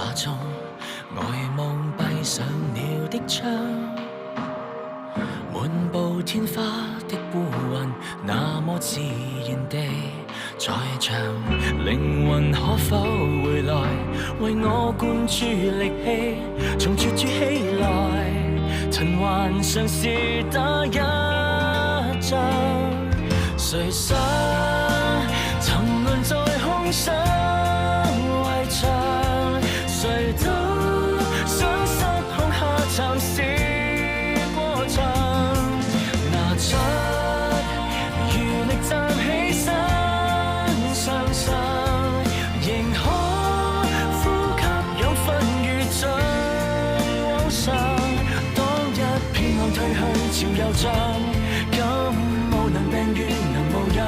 化中，呆望閉上了的窗，滿布天花的烏雲，那麼自然地在唱。靈魂可否回來，為我灌注力氣，從絕處起來，循環嘗試打一仗。誰想沉淪在空想圍牆，誰都想失控下暫時過場，拿出餘力站起身，向上仍可呼吸養分如像往常。當一片浪退去潮又漲，感冒能病愈能無恙，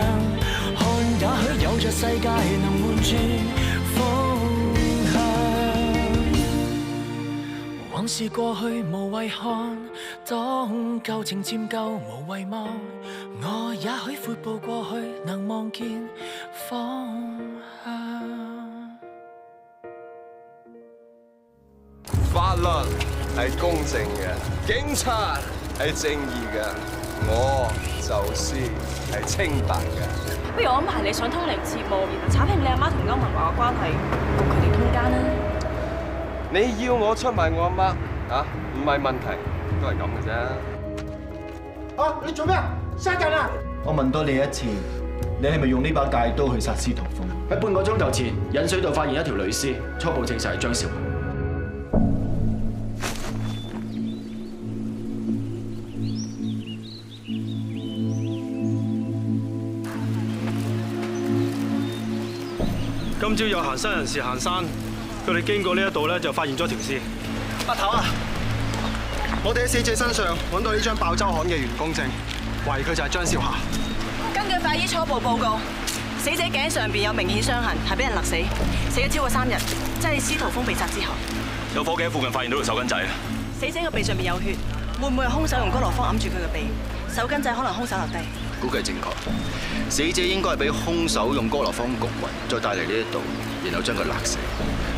看也許有着世界能換轉風向。往事過去無謂看，當舊情漸舊無遺忘，我也許闊步過去能望見方向。法律係公正嘅，警察係正義嘅，我就是係清白嘅。不如我安排你上通靈節目，然後炒平你阿媽同歐文華嘅關係，共佢哋通姦啦。你要我出賣我阿媽啊？唔係問題，都係咁嘅啫。啊！你做咩？殺人啊！我問多你一次，你係咪用呢把戒刀去殺司徒峰？喺半個鐘頭前，引水道發現一條女屍，初步證實係張少華。今朝有行山人士行山，佢哋經過呢一度咧，就發現咗條屍。阿頭啊，我哋喺死者身上揾到呢張爆周刊嘅員工證，懷疑佢就係張少霞。根據法醫初步報告，死者頸上邊有明顯傷痕，係俾人勒死，死咗超過3日，即係司徒峰被殺之後。有夥計喺附近發現到條手巾仔啊！死者個鼻上面有血，會唔會係兇手用哥羅芳揞住佢嘅鼻？手巾仔可能兇手留低。估計正確，死者應該係俾兇手用哥羅芳焗暈，再帶嚟呢一度，然後將佢勒死。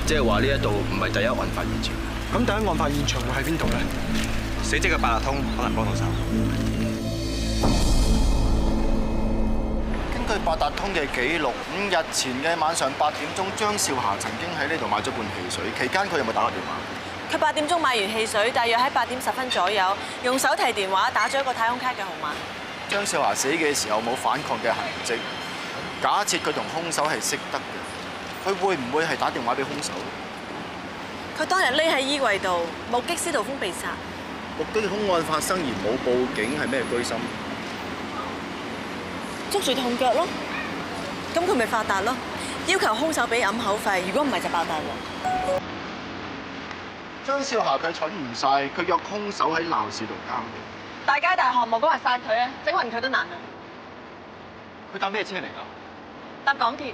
即係話呢一度唔係第一案發現場。咁第一案發現場會喺邊度咧？死者嘅八達通可能幫到手。根據八達通嘅記錄，5日前嘅晚上8點鐘，張少霞曾經喺呢度買咗罐汽水，期間佢有冇打過電話？佢8點鐘買完汽水，大約喺8點10分左右，用手提電話打咗一個太空卡嘅號碼。張少霞死嘅時候冇反抗嘅痕跡，假設佢同兇手係識得嘅，佢會唔會係打電話俾兇手？佢當日匿喺衣櫃度，目擊司徒峰被殺。目擊兇案發生而冇報警係咩居心？捉住痛腳咯，咁佢咪發達咯？要求兇手俾揞口費，如果唔係就爆大鑊。張少霞佢蠢唔晒，佢約兇手喺鬧市度交。大街大巷冇講話殺佢啊，整暈佢都難啊！佢搭咩車嚟㗎？搭港鐵，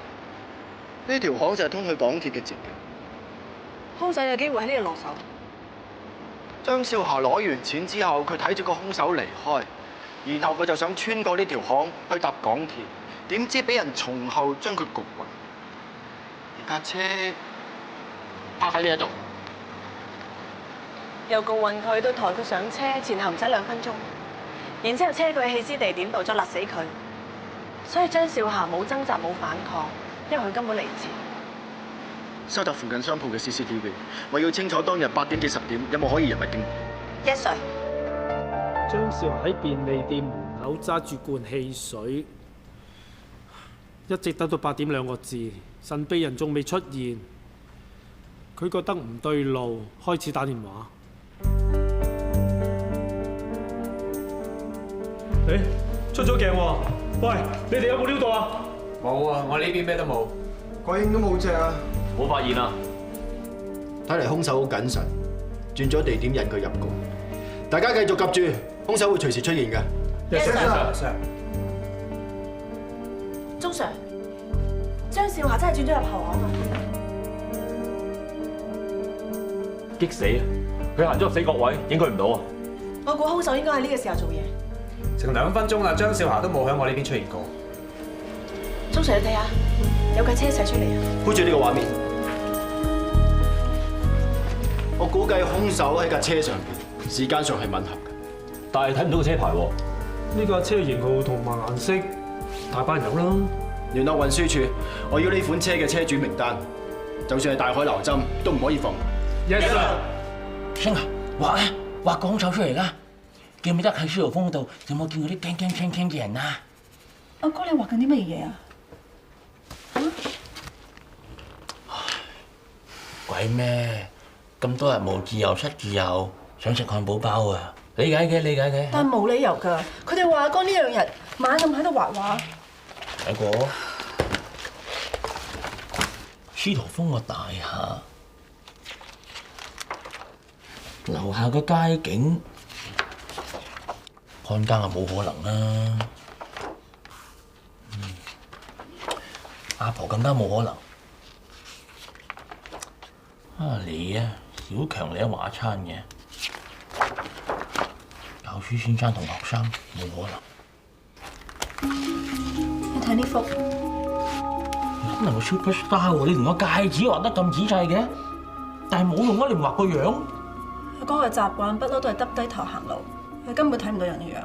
呢條巷就係通去港鐵嘅捷徑。兇手有機會喺呢度落手。張少霞攞完錢之後，佢睇住個兇手離開，然後佢就想穿過呢條巷去搭港鐵，點知俾人從後將佢焗暈。架車泊喺呢一度。由焗暈佢到抬佢上車，前後唔使2分鐘。然之後車佢去棄屍地點度，再勒死佢。所以張少霞冇掙扎冇反抗，因為佢根本嚟遲。收集附近商鋪嘅 CCTV，我要清楚當日8點至10點有冇可疑人物經過。 Yes sir。張少華喺便利店門口揸住罐汽水，一直等到8點2個字，神秘人仲未出現，佢覺得唔對路，開始打電話。出咗鏡喎！喂，你哋有冇料到啊？冇啊，我呢邊咩都冇。個影都冇隻啊！冇發現啊！睇嚟兇手好謹慎，轉咗地點引佢入局。大家繼續及住，兇手會隨時出現嘅。Yes sir。鐘 Sir， 張少霞真係轉咗入後巷啊！激死啊！佢行咗入死角位，應該唔到啊！我估兇手應該喺呢個時候做嘢。成2分鐘啦，張少霞都冇喺我呢邊出現過。鐘 Sir， 你睇下，有架車駛出嚟啊！配住呢個畫面，估計兇手喺架車上邊，時間上係吻合嘅，但係睇唔到個車牌喎。呢架車型號同埋顏色，大班有啦。聯絡運輸處，我要呢款車嘅車主名單，就算係大海撈針都唔可以放過。Yes sir。星啊，畫個兇手出嚟啦！記唔記得喺司徒峰嗰度有冇見過啲驚驚青青嘅人啊？阿哥，你畫緊啲乜嘢啊？鬼咩？咁多人無自由失自由，想食漢堡包啊！理解嘅。但冇理由㗎，佢哋話阿哥呢兩日猛咁喺度畫畫。睇過司徒峰個大廈樓下個街景，看更啊冇可能啦。阿婆更加冇可能。你啊，小強你一話餐嘅，教書先生同學生冇可能。你睇呢幅，可能個 superstar 喎，你連個戒指畫得咁仔細嘅，但係冇用啊！你唔畫個樣。阿哥嘅習慣不嬲都係耷低頭行路，佢根本睇唔到人嘅樣。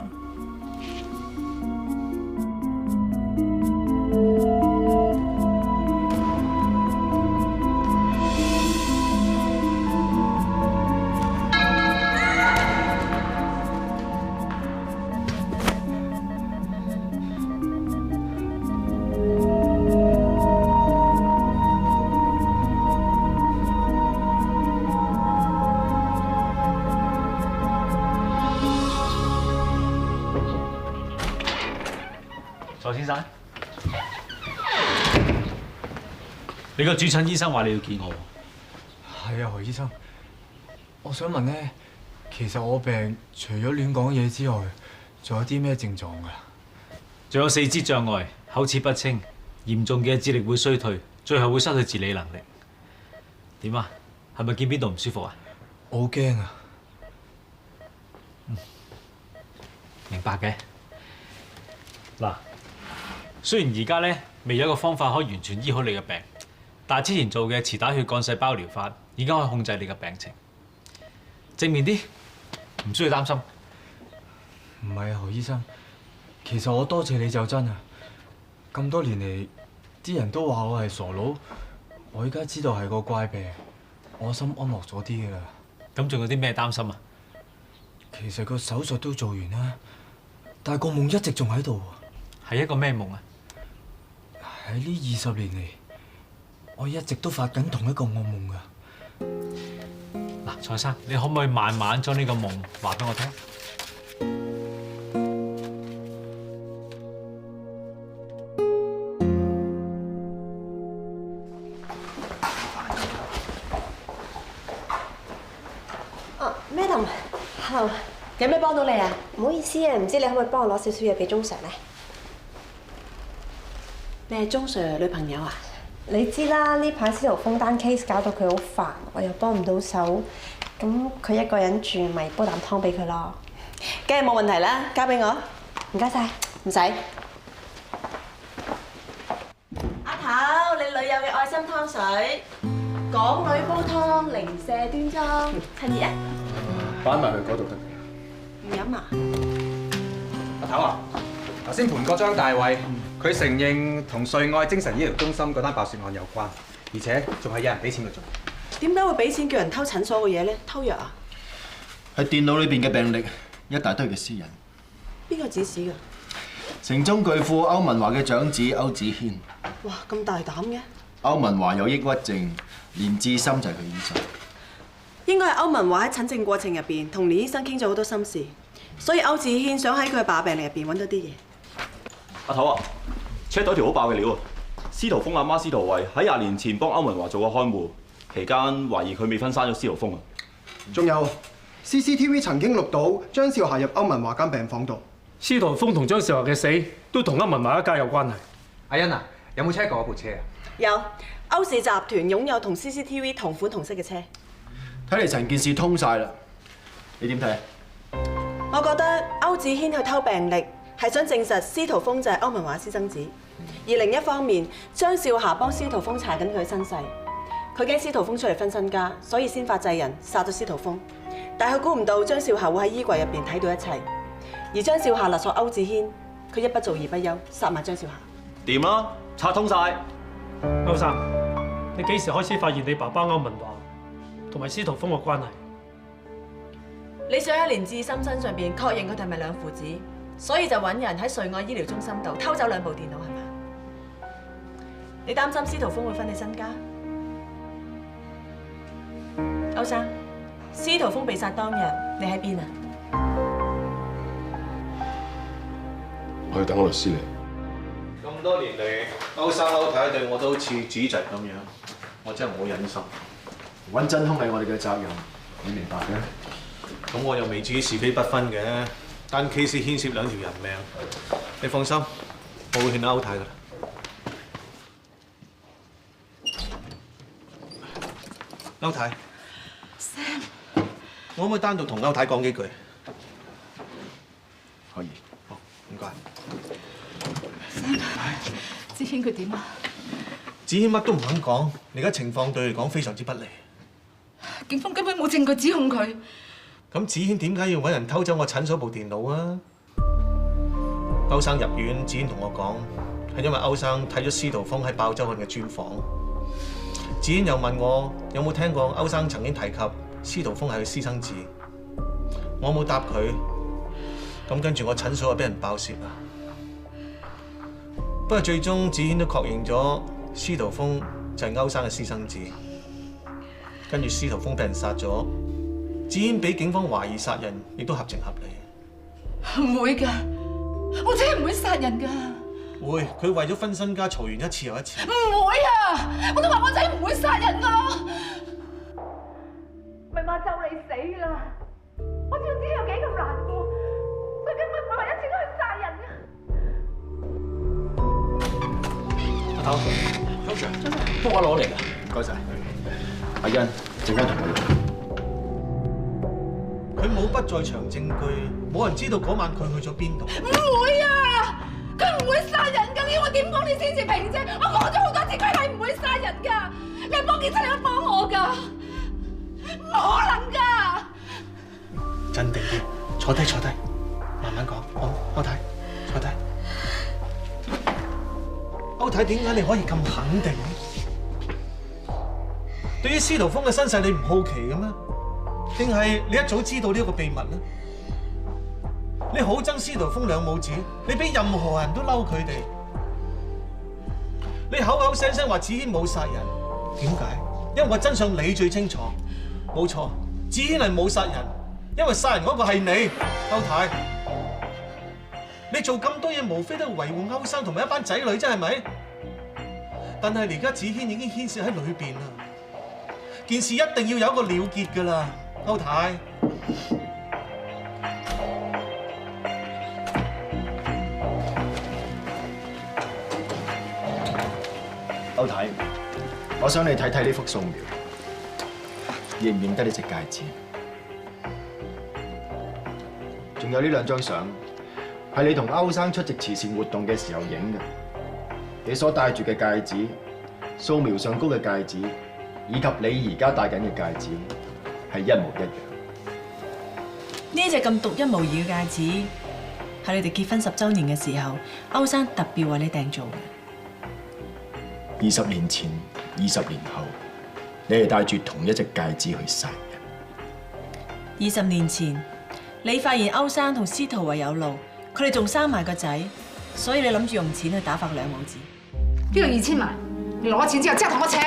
蔡先生，你個主診醫生話你要見我。係啊，何醫生，我想問咧，其實我病除咗亂講嘢之外，仲有啲咩症狀㗎？仲有四肢障礙、口齒不清，嚴重嘅智力會衰退，最後會失去自理能力。點啊？係咪見邊度唔舒服啊？我好驚啊！明白嘅。嗱，雖然而家咧未有一個方法可以完全醫好你嘅病，但係之前做嘅磁打血幹細胞療法已經可以控制你嘅病情。正面啲，唔需要擔心。唔係啊，何醫生，其實我多謝你就真啊！咁多年嚟，啲人都話我係傻佬，我而家知道係個怪病，我心安樂咗啲㗎啦。咁仲有啲咩擔心啊？其實個手術都做完啦，但係個夢一直仲喺度。係一個咩夢啊？喺呢20年嚟，我一直都發緊同一個噩夢㗎。嗱，蔡生，你可唔可以慢慢將呢個夢話俾我聽？Madam，hello， 有咩幫到你啊？唔好意思啊，唔知你可唔可以幫我攞少少嘢俾鐘 Sir 咧？你係鐘 Sir 女朋友啊？你知啦，呢排司徒峰單 case 搞到佢好煩，我又幫唔到手，咁佢一個人住，咪煲啖湯俾佢咯。梗係冇問題啦，交俾我。唔該晒，唔使。阿頭，你女友嘅愛心湯水，港女煲湯，零舍端莊，趁熱啊！擺埋去嗰度得。唔飲啊？阿頭啊，頭先盤嗰張大衛，佢承認同瑞愛精神醫療中心嗰單爆竊案有關，而且仲係有人俾錢佢做。點解會俾錢叫人偷診所嘅嘢咧？偷藥啊？喺電腦裏邊嘅病歷，一大堆嘅私隱。邊個指使㗎？城中巨富歐文華嘅長子歐子軒。哇，咁大膽嘅！歐文華有抑鬱症，連志森就係佢醫生。應該係歐文華喺診症過程入邊同連醫生傾咗好多心事，所以歐子軒想喺佢嘅把柄入邊揾到啲嘢。阿頭啊，check到條好爆嘅料啊！司徒峰阿媽司徒慧喺20年前幫歐文華做過看護，期間懷疑佢未婚生咗司徒峰啊。仲有 CCTV 曾經錄到張少霞入歐文華間病房度。司徒峰同張少霞嘅死都同歐文華一家有關係。阿欣啊，有冇 check 過嗰部車啊？有，歐氏集團擁有同 CCTV 同款同色嘅車。睇嚟成件事通晒啦，你點睇？我覺得歐子軒去偷病歷係想證實司徒峰就係歐文華私生子，而另一方面張少霞幫司徒峰查緊佢嘅身世，佢驚司徒峰出嚟分身家，所以先發制人殺咗司徒峰。但係佢估唔到張少霞會喺衣櫃入邊睇到一切，而張少霞勒索歐志軒，佢一不做二不休，殺埋張少霞。掂啦，拆通晒。歐生，你幾時開始發現你爸爸歐文華同埋司徒峰嘅關係？你想喺連志深身上邊確認佢哋係咪兩父子，所以就揾人喺瑞愛醫療中心度偷走2部電腦係咪？你擔心司徒峰會分你身家？歐生，司徒峰被殺當日你喺邊啊？我要等我律師嚟。咁多年嚟，歐生歐太對我都好似主席咁樣，我真係唔好忍心。揾真兇係我哋嘅責任，你明白嘅？咁我又未至於是非不分嘅，單 case 牽涉2條人命，你放心，我會勸歐太噶啦。歐太 ，Sam， 我可唔可以單獨同歐太講幾句？可以。好，唔該。 Sam， 志軒佢點啊？子軒乜都唔肯講，而家情況對佢嚟講非常之不利。警方根本冇證據指控佢。咁子軒點解要揾人偷走我診所部電腦啊？歐生入院，子軒同我講係因為歐生睇咗司徒峰喺爆周刊嘅專訪。子軒又問我有冇聽過歐生曾經提及司徒峰係佢私生子，我冇答佢。咁跟住我診所就俾人爆竊啦。不過最終子軒都確認咗司徒峰就係歐生嘅私生子。跟住司徒峰俾人殺咗，子軒俾警方懷疑殺人，亦都合情合理。唔會㗎，我真係唔會殺人㗎。會，佢為咗分身家嘈完一次又一次。唔會啊！我都話我仔唔會殺人㗎。明話就你死啦！我知道自己有幾咁難過，所以根本唔會為一次都去殺人㗎。阿頭，周 Sir，福我攞嚟啦，唔該晒。阿欣，陣間同我佢冇不在場證據，冇人知道嗰晚佢去咗邊度。唔會啊！佢唔會殺人㗎，你要我點講你先至明啫？我講咗好多次，佢係唔會殺人㗎。你係幫警察，你係幫我㗎，唔可能㗎。鎮定啲，坐低，慢慢講。好，歐太，坐低。歐太，點解你可以咁肯定？對於司徒峰嘅身世，你唔好奇嘅咩？定係你一早知道呢一個秘密咧？你好憎司徒峰兩母子，你比任何人都嬲佢哋。你口口聲聲話子軒冇殺人，點解？因為個真相你最清楚。冇錯，子軒係冇殺人，因為殺人嗰個係你，歐太。你做咁多嘢，無非都係維護歐生同埋一班仔女啫，係咪？但係而家子軒已經牽涉喺裏邊啦。件事一定要有一個了結㗎啦，歐太。歐太，我想你睇睇呢幅素描，認唔認得呢隻戒指？仲有呢2張相，係你同歐生出席慈善活動嘅時候影嘅。你所戴住嘅戒指，素描上高嘅戒指，以及你而家戴緊嘅戒指係一模一樣。呢隻咁獨一無二嘅戒指係你哋結婚10週年嘅時候，歐生特別為你訂做嘅。20年前、20年後，你係戴住同一隻戒指去殺人。20年前，你發現歐生同司徒惠有路，佢哋仲生埋個仔，所以你諗住用錢去打發兩母子。邊度2000萬？你攞咗錢之後即刻同我扯。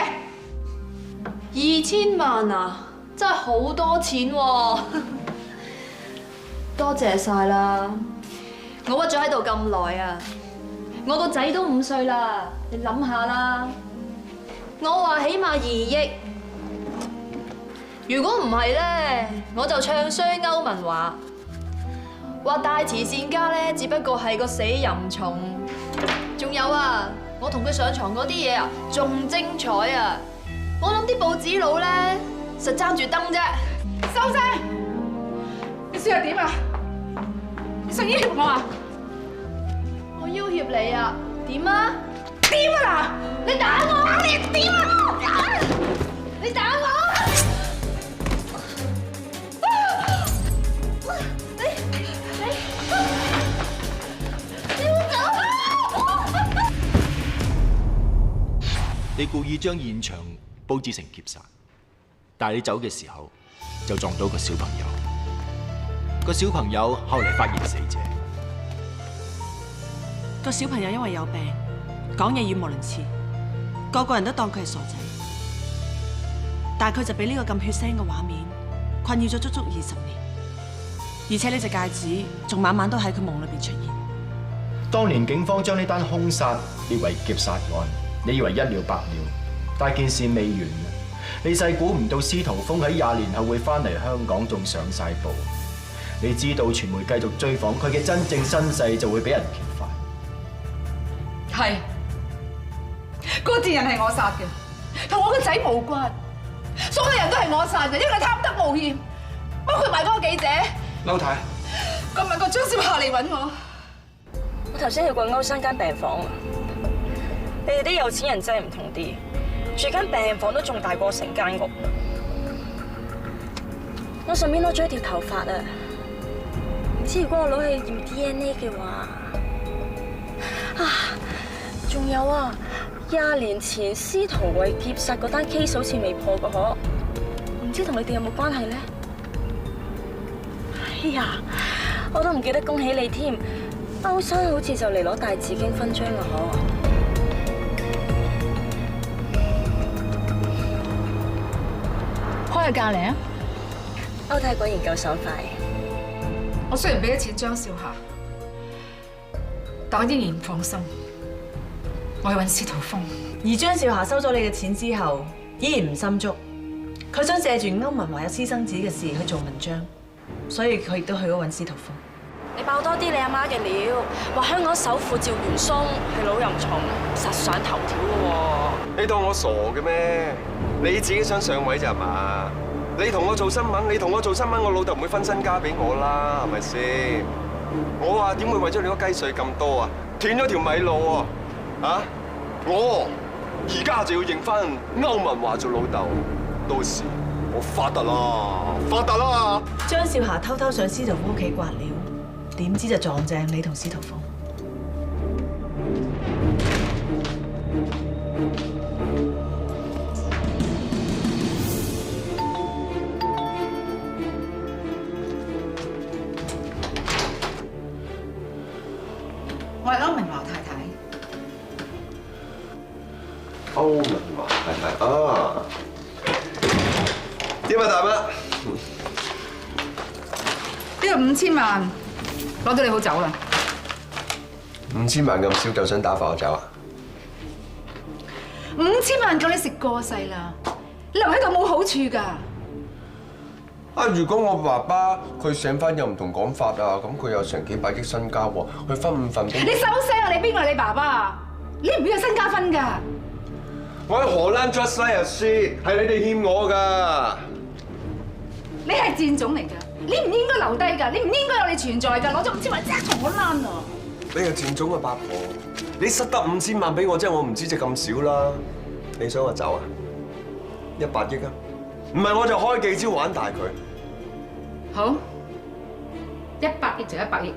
2000萬啊，真係好多錢喎！多謝晒啦，我屈咗喺度咁耐啊，我個仔都5歲啦，你諗下啦。我話起碼2億，如果唔係咧，我就唱衰歐文華，話大慈善家咧只不過係個死淫蟲。仲有啊，我同佢上床嗰啲嘢啊，仲精彩啊！我諗啲報紙佬咧，實爭住燈啫。收聲！你算係點啊？你想要挾我啊？我要挾你啊？點啊？點啊嗱！你打我！你點啊？你打我！你要走啊！你故意將現場佈置成劫殺，但係你走嘅時候就撞到個小朋友。個小朋友後嚟發現死者。個小朋友因為有病，講嘢語無倫次，個個人都當佢係傻仔。但係佢就俾呢個咁血腥嘅畫面困擾咗足足20年，而且呢隻戒指仲晚晚都喺佢夢裏邊出現。當年警方將呢單兇殺列為劫殺案，你以為一了百了，但件事未完。你細估唔到司徒峰喺20年後會翻嚟香港，仲上晒報。你知道傳媒繼續追訪佢嘅真正身世，就會俾人揭發。係，嗰個賤人係我殺嘅，同我個仔無關。所有人都係我殺嘅，因為佢貪得無厭，包括埋嗰個記者。嬲太，今日個張少霞嚟揾我。我頭先去過歐生間病房啊，你哋啲有錢人真係唔同啲，住間病房都仲大過成間屋。我順便攞咗一條頭髮啊！唔知如果我攞去驗 DNA 嘅話，啊，仲有啊，20年前司徒慧劫殺嗰單 case 好似未破過嗬，唔知同你哋有冇關係咧？哎呀，我都唔記得恭喜你添，歐生好似就嚟攞大紫荊勳章啦嗬！開個價嚟啊！歐太果然夠手快。我雖然俾咗錢張少霞，但我依然唔放心。我要揾司徒峰，而張少霞收咗你嘅錢之後，依然唔心足，佢想借住歐文華有私生子嘅事去做文章，所以佢亦都去咗揾司徒峰。你爆多啲你阿媽嘅料，話香港首富趙元松係老淫蟲，實上頭條嘅喎。你當我傻嘅咩？你自己想上位咋嘛？你同我做新聞，我老豆唔會分身家俾我啦，係咪先？我話點會為咗你個雞碎咁多啊？斷咗條米路喎！啊！我而家就要認翻歐文華做老豆，到時我發達啦，發達啦！張少霞偷偷上司徒峰屋企刮料，點知就撞正你同司徒峰。我係歐文華太太。歐文華太太啊！點啊，大媽？呢個5000萬攞到你好走啦。 5000萬咁少就想打發我走啊？5000萬夠你食過世啦，留喺度冇好處㗎。啊！如果我爸爸佢醒翻有唔同講法啊，咁佢有成幾百億身家喎，佢分5份俾我。你收聲啊！你邊個係你爸爸啊？你唔會有身家分㗎。我喺荷蘭 just like a she， 係你哋欠我㗎。你係賤種嚟㗎，你唔應該留低㗎，你唔應該有你存在㗎，攞咗5000萬即刻同我躝啊！你係賤種啊，八婆！你塞得5000萬俾我，即係我唔知值咁少啦。你想我走啊？100億啊？唔係我就開記招玩大佢。好，100億就100億。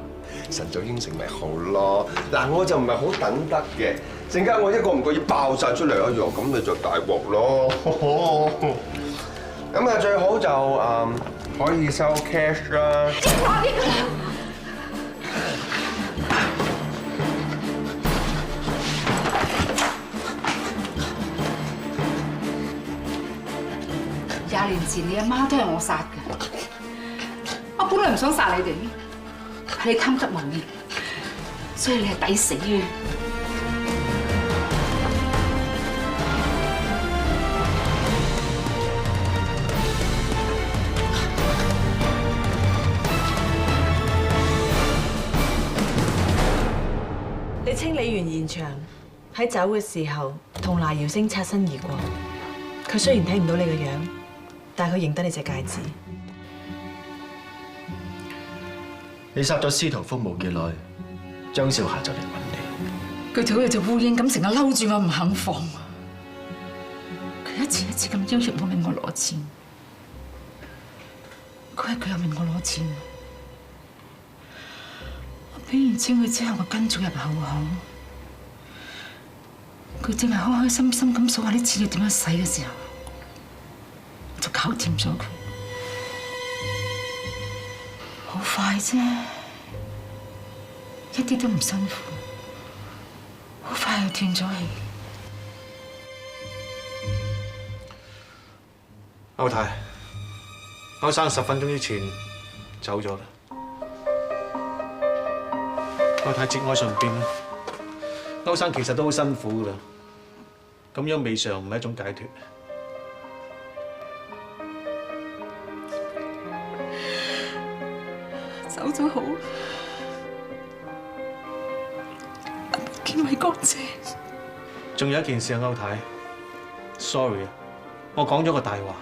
晨早應承咪好咯。嗱，我就唔係好等得嘅。陣間我一個唔覺意爆晒出嚟一樣，咁你就大鑊咯。咁啊，最好就可以收 cash 啦。100億啊！ 20年前你阿媽都係我殺嘅，我本來唔想殺你哋，係你貪得無厭，所以你係抵死嘅。你清理完現場，喺走嘅時候同賴瑤星擦身而過，佢雖然睇唔到你個樣。 但係佢認得你隻戒指。你殺咗司徒峰冇幾耐，張少霞就嚟揾你。佢就好似隻烏蠅咁，成日嬲住我唔肯放。佢一一次一次咁邀約我問我攞錢，佢又問我攞錢，我俾完錢佢之後，我跟咗入後巷，佢淨係開開心心咁數下啲錢要點樣使嘅時候，我就搞掂咗佢，好快啫，一啲都唔辛苦，好快就斷咗氣。歐太，歐生10分鐘之前走咗啦。歐太節哀順變啦。歐生其實都好辛苦噶啦，咁樣未嘗唔係一種解脫。走咗好，見偉哥姐。仲有一件事啊，歐太 ，sorry 啊，我講咗個大話。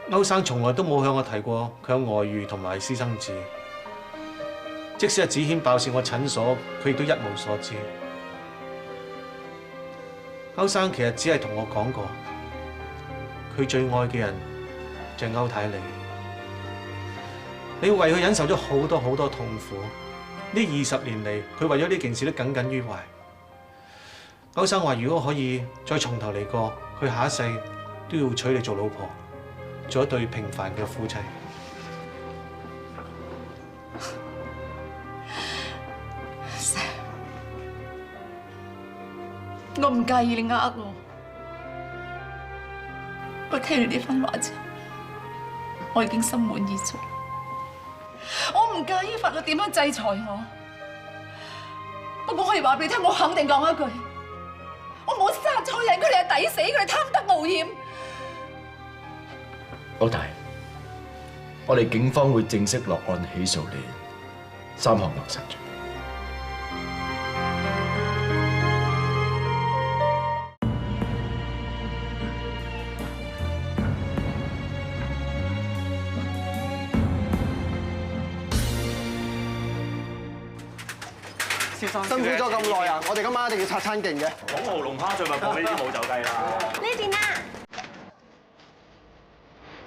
歐生從來都冇向我提過佢有外遇同埋私生子，即使係子軒爆竊我診所，佢亦都一無所知。歐生其實只係同我講過，佢最愛嘅人就係歐太你。你為佢忍受咗好多好多痛苦，呢20年嚟，佢為咗呢件事都耿耿於懷。歐生話：如果可以再從頭嚟過，佢下一世都要娶你做老婆。做一對平凡嘅夫妻。我唔介意你呃我，我聽完呢番話之後，我已經心滿意足。我唔介意法律點樣制裁我，不過可以話俾你聽，我肯定講一句，我冇殺錯人，佢哋係抵死，佢哋貪得無厭。歐太，我哋警方會正式落案起訴你3項謀殺罪。先生，辛苦咗咁耐啊！我哋今晚一定要拆餐勁嘅。講豪龍蝦最咪講呢啲冇走雞啦。呢邊啊！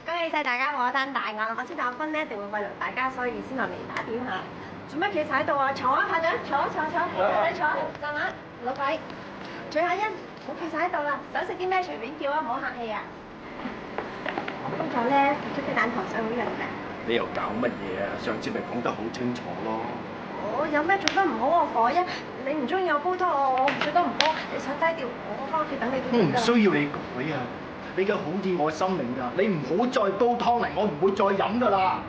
恭喜晒大家攞單大案！我知道阿君咧一定會慰勞大家，所以先落嚟打點下。做咩企晒喺度啊？坐啊，校長，坐，站下，老鬼，徐亞欣，唔好企晒喺度啦，想食啲咩隨便叫啊，唔好客氣啊。工作咧，出雞蛋糖水好用嘅。你又搞乜嘢啊？上次咪講得好清楚咯。我有咩做得唔好我改啊！你唔中意我煲湯，我唔做得唔好，你想低調，我翻屋企等你都得。我唔需要你改啊！你嘅好意我心領㗎，你唔好再煲湯嚟，我唔會再飲㗎啦。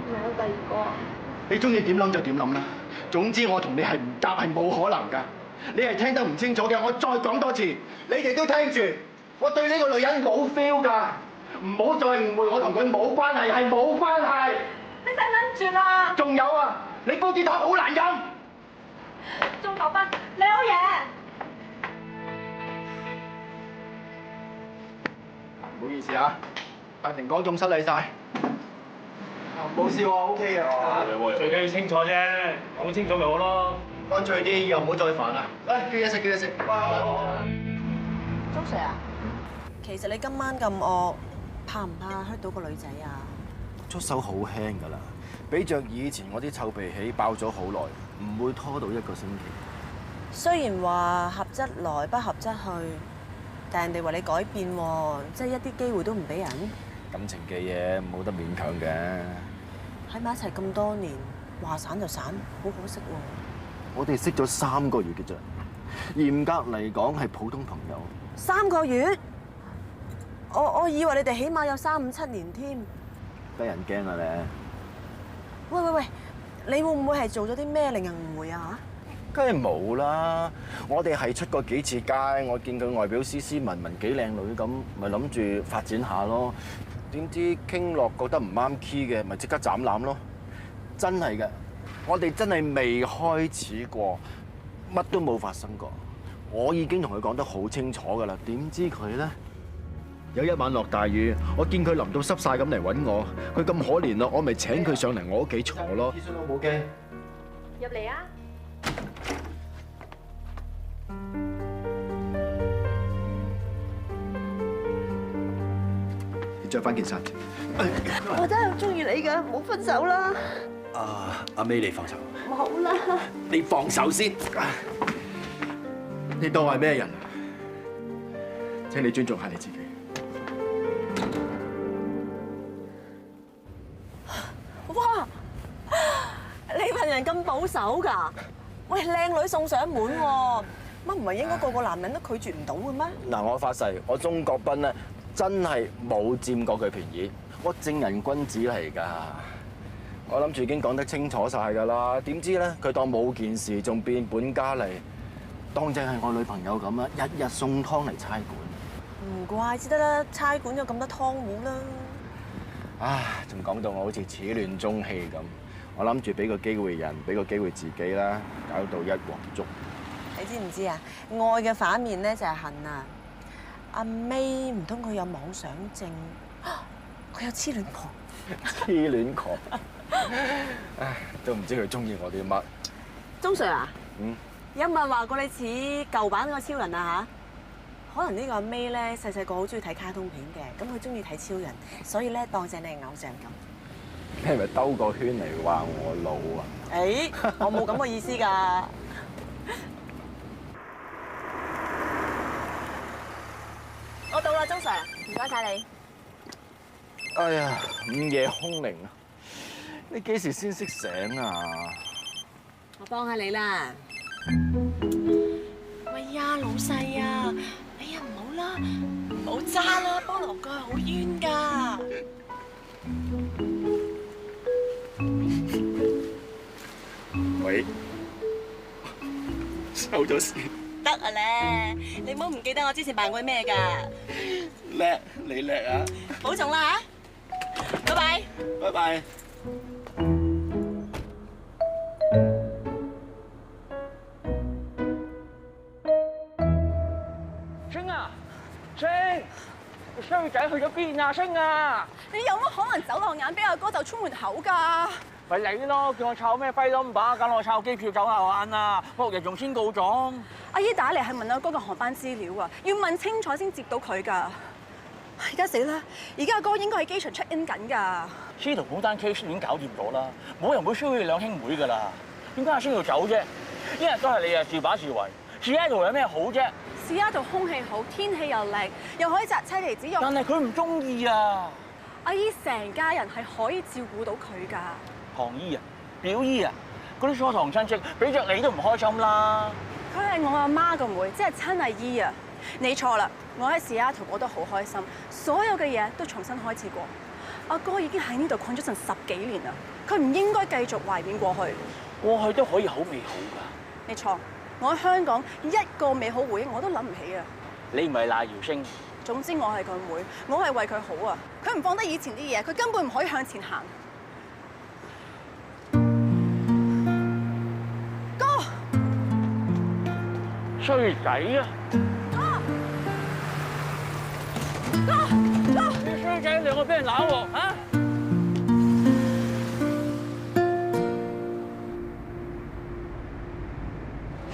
仲有第二個。你中意點諗就點諗啦。總之我同你係唔夾，係冇可能㗎。你係聽得唔清楚嘅，我再講多次，你哋都聽住。我對呢個女人冇 feel 㗎，唔好再誤會我同佢冇關係，係冇關係。你使諗住啦。仲有啊！你煲啲湯好難飲。鐘國斌，你好嘢。唔好意思啊，大庭廣眾失禮晒。冇事喎 ，OK 嘅。最緊要清楚啫，講清楚咪好咯。乾脆啲，以後唔好再煩啦。嚟，叫嘢食，叫嘢食。鐘 Sir 啊，其實你今晚咁惡，怕唔怕 hurt 到個女仔啊？出手好輕㗎啦，比着以前我啲臭脾氣爆咗好耐，唔會拖到1個星期。雖然話合則來，不合則去，但人哋為你改變喎，即係一啲機會都唔俾人。感情嘅嘢冇得勉強嘅。喺埋一齊咁多年，話散就散，好可惜喎。我哋識咗3個月嘅啫，嚴格嚟講係普通朋友。3個月？我以為你哋起碼有3、5、7年添。得人驚啊你！喂，你會唔會係做咗啲咩令人誤會啊？梗係冇啦，我哋係出過幾次街，我見佢外表斯斯文文幾靚女咁，咪諗住發展下咯。點知傾落覺得唔啱 key 嘅，咪即刻斬纜咯。真係嘅，我哋真係未開始過，乜都冇發生過。我已經同佢講得好清楚㗎啦，點知佢咧？有一晚落大雨，我見佢淋到濕晒咁嚟揾我，佢咁可憐咯，我咪請佢上嚟我屋企坐咯。醫生都冇驚。入嚟啊！你着翻件衫。我真係好中意你㗎，唔好分手啦！阿 May 你放手，唔好啦！你放手先。你當我係咩人？請你尊重下你自己。哇！你份人咁保守㗎？喂，靚女送上門喎，乜唔係應該個個男人都拒絕唔到嘅咩？嗱，我發誓，我鍾國斌咧真係冇佔過佢便宜，我正人君子嚟㗎。我諗住已經講得清楚晒㗎啦，點知咧佢當冇件事，仲變本加厲，當正係我女朋友咁啊，日日送湯嚟差館。唔怪之得啦，差館有咁多湯壺啦。唉，仲講到我好似始亂終棄咁。我諗住俾個機會人，俾個機會自己啦，搞到一鑊粥。你知唔知啊？愛嘅反面咧就係恨啊！阿 May 唔通佢有妄想症？佢有痴戀狂。痴戀狂。唉，都唔知佢中意我啲乜。鐘 Sir 啊？嗯。有冇人話過你似舊版嗰個超人啊嚇？可能呢個阿 May 咧細細個好中意睇卡通片嘅，咁佢中意睇超人，所以咧當正你係偶像咁。你係咪兜個圈嚟話我老啊？誒，我冇咁嘅意思㗎。我到啦，鐘 Sir，唔該晒你。哎呀，午夜空靈啊！你幾時先識醒啊？我幫下你啦。喂呀，老細啊！哎呀，唔好啦，唔好揸啦，菠蘿蓋好冤㗎。喂，收咗線。得啊咧，你唔好唔記得我之前扮過咩㗎。叻，你叻啊！保重啦嚇，拜拜。拜拜。星啊，星，個衰仔去咗邊啊？星啊！你有乜可能走漏眼俾阿哥就出門口㗎？咪你咯，叫我抄咩飛number，搞我抄機票走漏眼啊！仆人仲先告狀。阿姨打嚟係問阿哥嘅航班資料啊，要問清楚先接到佢㗎。而家死啦！而家阿哥應該喺機場 check in 緊㗎。司徒嗰單 case 已經搞掂咗啦，冇人會需要你兩兄妹㗎啦。點解阿星要走啫？一日都係你啊，自把自為。Seattle 有咩好啫？Seattle空氣好，天氣又靚，又可以摘妻離子肉。但係佢唔中意啊！阿姨成家人係可以照顧到佢㗎。堂姨啊，表姨啊，嗰啲疏堂親戚俾着你都唔開心啦。佢係我阿媽個妹，即係親阿姨啊！你錯啦，我喺Seattle過得好開心，所有嘅嘢都重新開始過。阿哥已經喺呢度困咗成10幾年啦，佢唔應該繼續懷緬過去。過去都可以好美好㗎。你錯，我喺香港一個美好回憶我都諗唔起啊！你唔係賴瑤星。總之我係佢妹，我係為佢好啊！佢唔放低以前啲嘢，佢根本唔可以向前行。衰仔啊！哥，啲衰仔兩個俾人鬧喎嚇！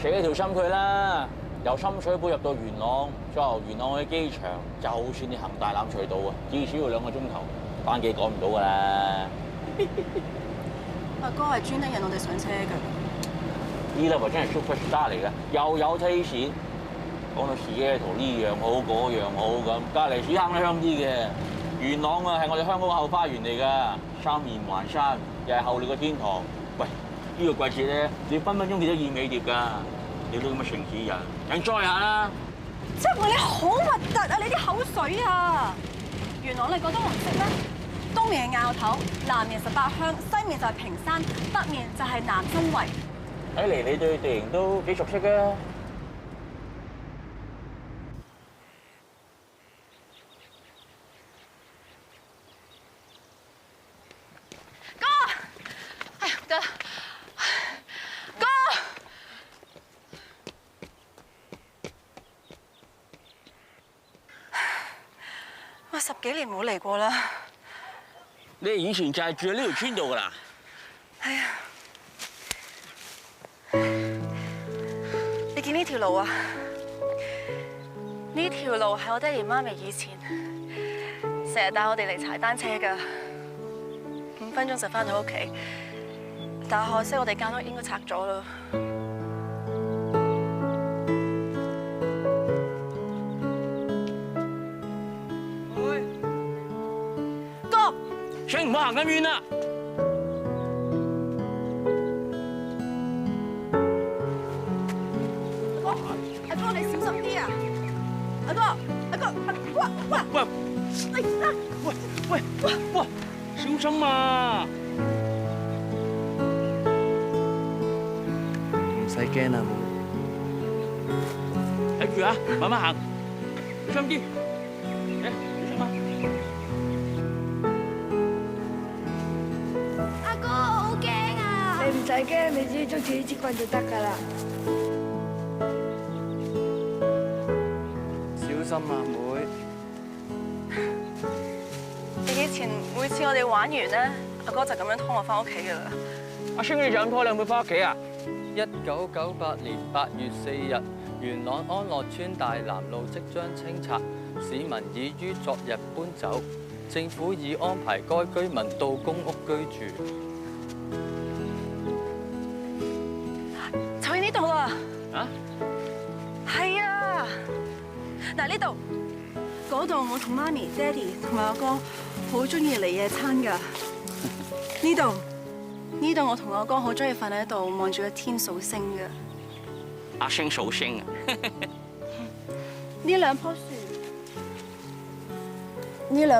寫一條心佢啦，由深水埗入到元朗，再由元朗去機場，就算你行大欖隧道啊，至少要2個鐘頭，班機趕唔到㗎啦。阿哥係專登引我哋上車㗎。呢粒真係 superstar 嚟嘅，又有 taste， 講到Seattle呢樣好嗰樣好咁，隔離屎坑都香啲嘅。元朗啊係我哋香港嘅後花園嚟㗎，三面環山，又係後你個天堂。喂，呢個季節咧，你分分鐘見到燕尾蝶㗎。你都咁嘅城市人，enjoy下啦。即係話你好核突啊！你啲口水啊！元朗你覺得我唔識咩？東面係坳頭，南面18鄉，西面就係屏山，北面就係南生圍。睇嚟你對地形都幾熟悉啊！哥，哎呀，得啦，哥，我10幾年冇嚟過啦。你以前就係住喺呢條村度㗎啦？係啊。你見呢條路啊？呢條路係我爹哋媽咪以前成日帶我哋嚟踩單車㗎，5分鐘就翻到屋企。但係可惜我哋間屋應該拆咗啦。哥，請唔好行咁遠啦！阿哥，你小心啲啊！阿哥，哇！喂，小心啊！唔使驚啊，妹。睇住啊，慢慢行，小心啲。小心啊！阿哥，我好驚啊！你唔使驚，你只要捉住呢支棍就得㗎啦。小心啊，妹。以前每次我哋玩完咧，阿哥就咁樣拖我翻屋企㗎啦。阿星，你就咁拖兩妹翻屋企啊？1998年8月4日，元朗安樂村大南路即將清拆，市民已於昨日搬走，政府已安排該居民到公屋居住。就喺呢度啦！啊？係啊！嗱，呢度、嗰度，我同媽咪、爹哋同埋阿哥好中意嚟野餐㗎。呢度，我同阿哥好中意瞓喺度望住個天數星㗎。阿星數星啊！呢兩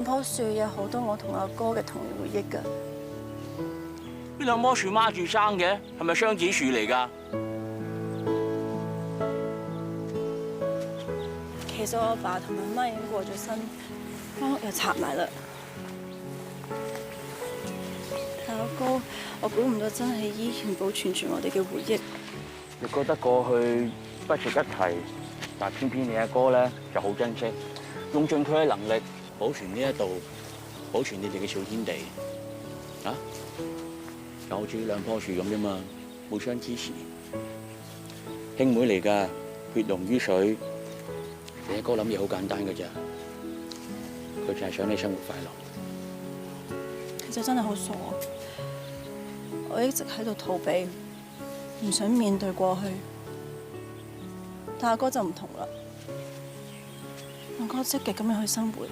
棵樹有好多我同阿哥嘅童年回憶㗎。呢兩棵樹孖住生嘅，係咪雙子樹嚟㗎？其實我阿爸同埋媽已經過咗身，間屋又拆埋啦。但阿哥，我估唔到真係依然保存住我哋嘅回憶。你覺得過去不值一提，但偏偏你阿哥咧就好珍惜，用盡佢嘅能力保存呢一度，保存你哋嘅小天地。啊，就好似呢兩棵樹咁啫嘛，互相支持。兄妹嚟㗎，血濃於水。你阿哥諗嘢好簡單㗎咋，佢就係想你生活快樂。其實真係好傻，我一直喺度逃避，唔想面對過去。但阿哥就唔同啦，阿哥積極咁樣去生活。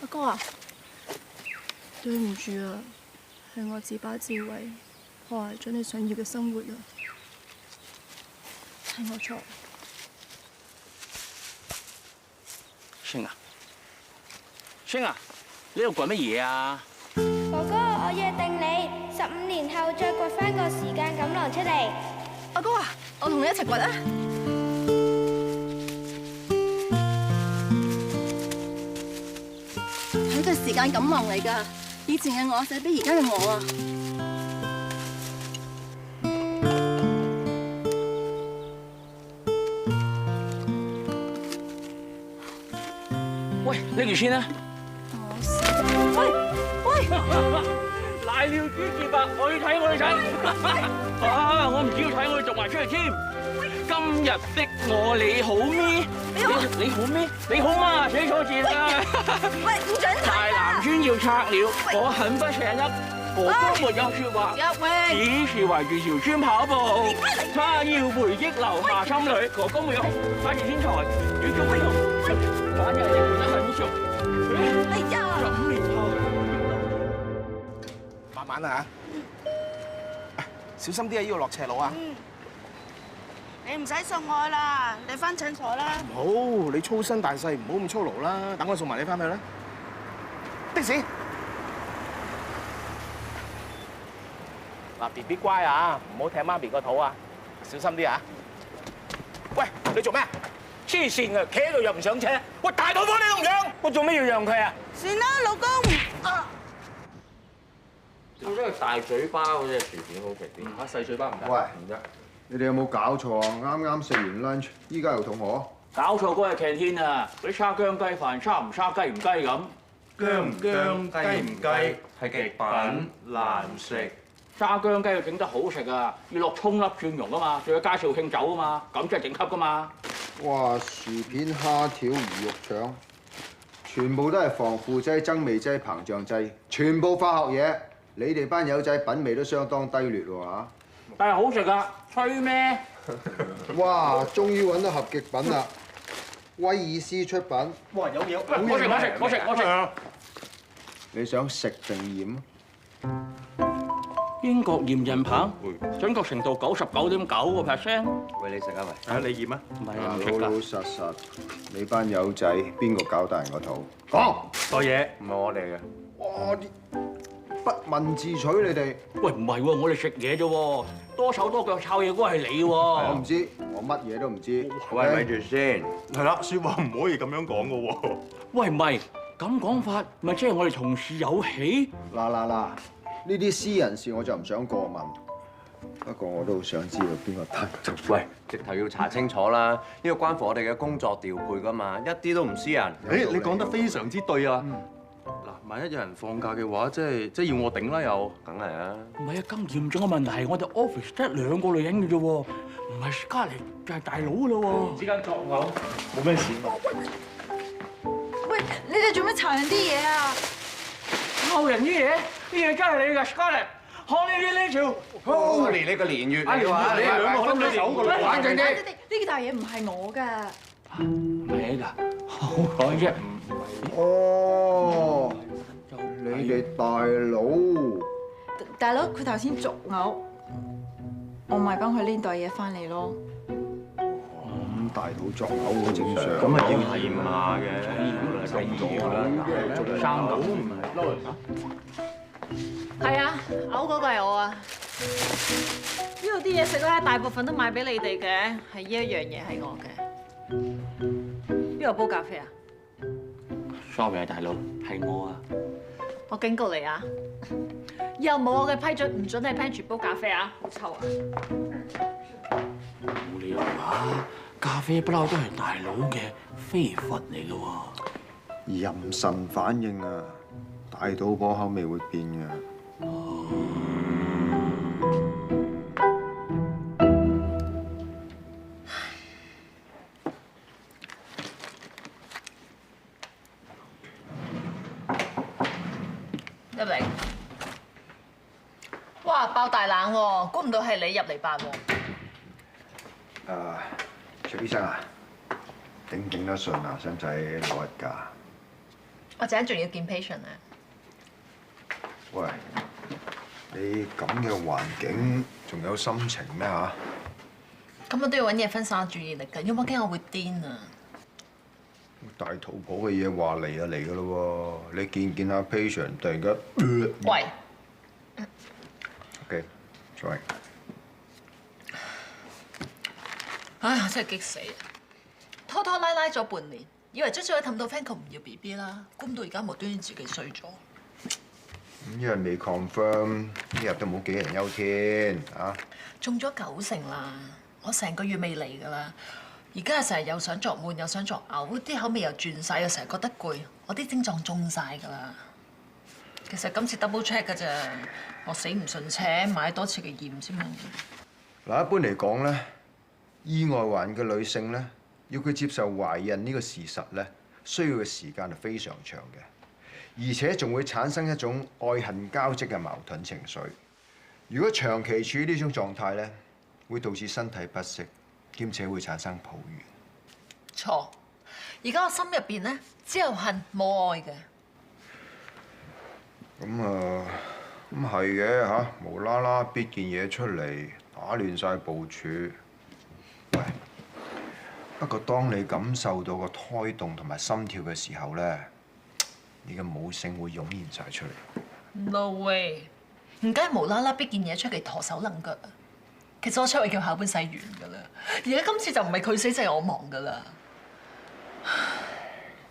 阿哥啊，對唔住啊，係我自把自為，破壞咗你想要嘅生活啊，係我錯。星啊，你喺度講乜嘢啊？哥哥，我約定你15年後再掘翻個時間錦囊出嚟。阿哥啊，我同你一齊掘啊！係個時間錦囊嚟㗎，以前嘅我寫俾而家嘅我啊！喂，呢件先啦。喂！瀨尿豬節白，我要睇，我要睇。啊！我唔只要睇，我要讀埋出嚟添。今日的我你好咩？你好咩？你好嘛？寫錯字啦！喂，唔准睇啊！大南村要拆了，我很不捨得。哥哥沒有説話，只是圍住條村跑步。他要回憶留下心裏。哥哥沒有發現天才，要做乜用？反正你活得很熟。哎呀！15年後，慢慢啊嚇，小心啲啊！呢度落斜路啊！你唔使送我啦，你翻診所啦。好，你粗身大細唔好咁粗勞啦，等我送埋你翻去啦。的士。嗱 ，BB 乖啊，唔好踢媽咪個肚啊，小心啲啊！喂，你做咩？黐線啊！企喺度又唔上車，喂，大肚婆你都唔上，我做咩要讓佢啊？算啦，老公。我真係大嘴巴嗰隻薯片好食啲，嚇細嘴巴唔得。喂，唔得。你哋有冇搞錯啊？啱啱食完 lunch，依家又肚餓？搞錯嗰係 canteen啊！嗰啲沙姜雞飯，沙唔沙雞唔雞咁。姜唔姜，雞唔雞，係極品難食。沙姜雞要整得好食啊，要落葱粒蒜蓉啊嘛，仲要加紹興酒啊嘛，咁即係整級噶嘛。哇！薯片、蝦條、魚肉腸，全部都係防腐劑、增味劑、膨脹劑，全部化學嘢。你哋班友仔品味都相當低劣喎嚇。但係好食㗎，吹咩？哇！終於揾到合極品啦！威爾斯出品。哇！有嘢，我食。你想食定驗啊？英國鹽人棒，準確程度99.9%。喂，你食啊喂？啊，你驗啊？唔係唔食老老㗎。實實，你班友仔邊個搞大人個肚？講多嘢，唔係我哋嘅。哇！不問自取你哋。喂，唔係喎，我哋食嘢啫喎，多手多腳抄嘢嗰個係你喎。我唔知，我乜嘢都唔知。喂，咪住先。係啦，説話唔可以咁樣講嘅喎。喂，唔係咁講法，咪即係我哋同事有喜？嗱，呢啲私人事我就唔想過問。不過我都好想知道邊個貪做。喂，直頭要查清楚啦！呢個關乎我哋嘅工作調配㗎嘛，一啲都唔私人。誒，你講得非常之對啊！嗱，萬一有人放假嘅話，即係要我頂啦又。梗係啊！唔係啊，更嚴重嘅問題係我哋 office 得2個女人嘅啫喎，唔係 Scarlett 就係大佬啦喎。之間作嘔，冇咩事嘛？喂，你哋做咩查人啲嘢啊？抄人啲嘢，啲嘢真係你㗎 Scarlett。看呢條。Holy 你個年月嚟㗎，你兩個分咗手㗎啦，玩緊啲。呢件大嘢唔係我㗎。咩㗎？好彩啫。哦，你哋大佬。大佬佢頭先作嘔，我咪幫佢拎袋嘢翻嚟咯。咁大肚作嘔好正常。咁啊要驗下嘅，第二啦，生狗唔係。係啊，嘔嗰個係我啊！呢度啲嘢食咧，大部分都賣俾你哋嘅，係呢一樣嘢係我嘅。邊度煲咖啡啊 ？Sorry 啊，大佬，係我啊！我警告你啊！以後冇我嘅批准，唔准喺 pantry 煲咖啡啊！好臭啊！冇理由啊！咖啡不嬲都係大佬嘅飛佛嚟嘅喎。妊娠反應啊，大肚婆口味會變嘅。入嚟。哇！爆大冷喎，估唔到係你入嚟辦喎。徐醫生啊，頂唔頂得順啊？使唔使攞日假？我陣間仲要見 patient 啊。喂，你咁嘅環境仲有心情咩嚇？咁我都要揾嘢分散注意力㗎，因為我驚我會癲啊。大肚婆嘅嘢話嚟就嚟㗎咯喎，你見下 patient 突然間，喂。OK，sorry。唉，我真係激死啊！拖拖拉拉咗半年，以為將佢氹到 Fanco 唔要 BB 啦，估唔到而家無端端自己衰咗。咁一日未 confirm，一日都冇杞人憂天啊！中咗90%啦，我成個月未嚟㗎啦。而家成日又想作悶，又想作嘔，啲口味又轉晒，又成日覺得攰，我啲症狀中晒㗎啦。其實今次 double check 㗎咋，我死唔順請買多次嘅驗先嘛。嗱，一般嚟講咧，意外懷孕嘅女性咧，要佢接受懷孕呢個事實咧，需要嘅時間係非常長嘅，而且仲會產生一種愛恨交織嘅矛盾情緒。如果長期處於呢種狀態咧，會導致身體不適，兼且會產生抱怨。錯，而家我心入邊咧只有恨冇愛嘅。咁係嘅嚇，無啦啦逼件嘢出嚟，打亂晒部署。喂，不過當你感受到個胎動同埋心跳嘅時候咧，你嘅母性會湧現晒出嚟。No way！ 唔梗係無啦啦逼件嘢出嚟陀手攆腳啊！其實我出去叫校本洗完㗎啦，而家今次就唔係佢死就係我忙㗎啦。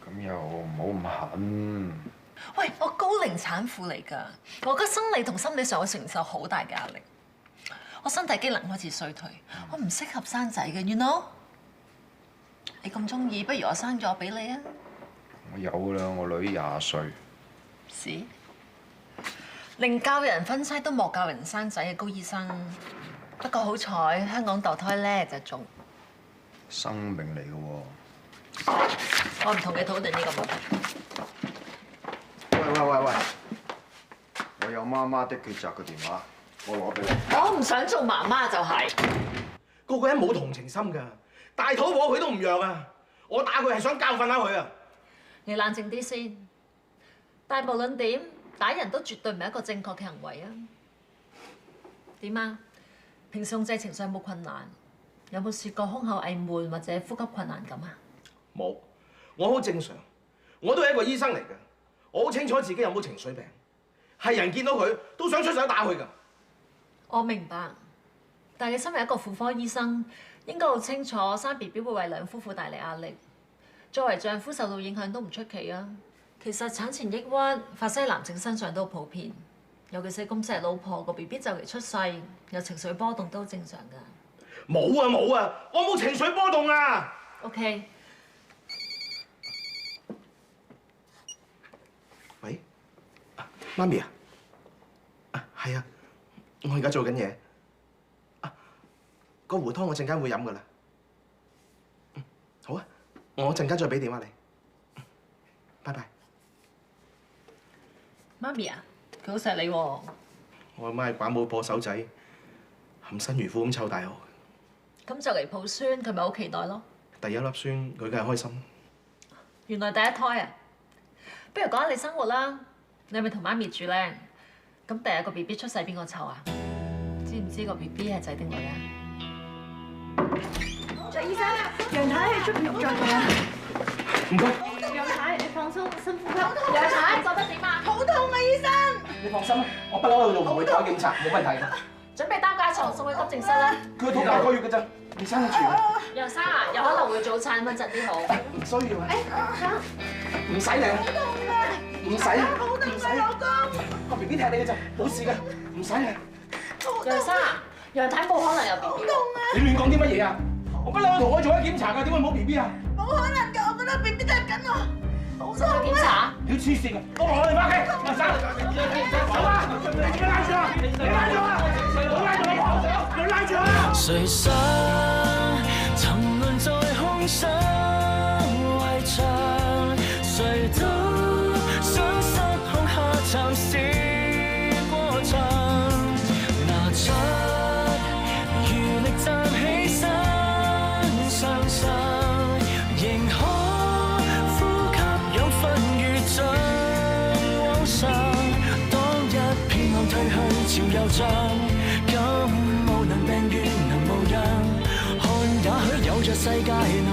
咁又唔好咁狠。喂，我高齡產婦嚟㗎，我覺得生理同心理上我承受好大嘅壓力。我身體機能開始衰退，我唔適合生仔嘅，you know？ 你咁中意，不如我生咗俾你啊！我有啦，我女20歲。是。寧教人分妻都莫教人生仔嘅高醫生。不過好彩，香港墮胎叻就中。生命嚟嘅喎。我唔同你討論呢個問題。喂！我有媽媽的抉擇嘅電話，我攞俾你。我唔想做媽媽就係。個個人冇同情心㗎，大肚婆佢都唔讓啊！我打佢係想教訓下佢啊！你冷靜啲先。但係無論點，打人都絕對唔係一個正確嘅行為啊！點啊？平時控制情緒有冇困難？有冇試過胸口翳悶或者呼吸困難咁啊？冇，我好正常，我都係一個醫生嚟㗎，我好清楚自己有冇情緒病，係人見到佢都想出手打佢㗎。我明白，但係你身為一個婦科醫生，應該好清楚生 BB 會為兩夫婦帶嚟壓力。作為丈夫受到影響都唔出奇啊！其實產前抑鬱發生喺男性身上都普遍，尤其是咁錫老婆個 BB 就嚟出世，有情緒波動都正常㗎。冇啊！我冇情緒波動啊 ！OK。喂，媽咪啊，係啊，我而家做緊嘢。個糊湯我陣間會飲㗎啦。好啊，我陣間再俾電話你。拜拜。媽咪啊，佢好錫你喎。我阿媽係寡母破手仔，含辛茹苦咁湊大我。咁就嚟抱孫，佢咪好期待咯。第一粒孫，佢梗係開心。原來第一胎啊！不如講下你生活啦。你係咪同媽咪住咧？咁第一個 BB 出世邊個湊啊？知唔知個 BB 係仔定女啊？卓醫生，楊太喺出邊入咗嚟啊！唔該。楊太，你放鬆，深呼吸。楊太，覺得點啊？好痛啊，醫生！你放心啦，我不嬲喺度同佢做檢查，冇問題㗎。準備擔架床送去急症室啦。佢肚8個月㗎咋，未生得住㗎。楊生啊，有可能會早產，穩陣啲好。唔需要啊。唔使你。唔使。唔使。個 BB 踢你㗎咋，冇事㗎，唔使你。楊生啊，楊太冇可能有 BB。你亂講啲乜嘢啊？我不嬲同佢做咗檢查㗎，點會冇 BB 啊？冇可能㗎，我覺得 BB 真係緊我。好痛啊！檢查。你黐線㗎！我哋翻屋企。楊生，走啊！你做咩拉住啊？你拉住啊！我拉住你拉住啊！誰想沉淪在空想圍牆，誰都想失控下暫時過場，拿出餘力站起身向上，仍可呼吸養分如像往常，當日偏浪退去潮又漲，感冒能病愈能無恙，看也許有着世界能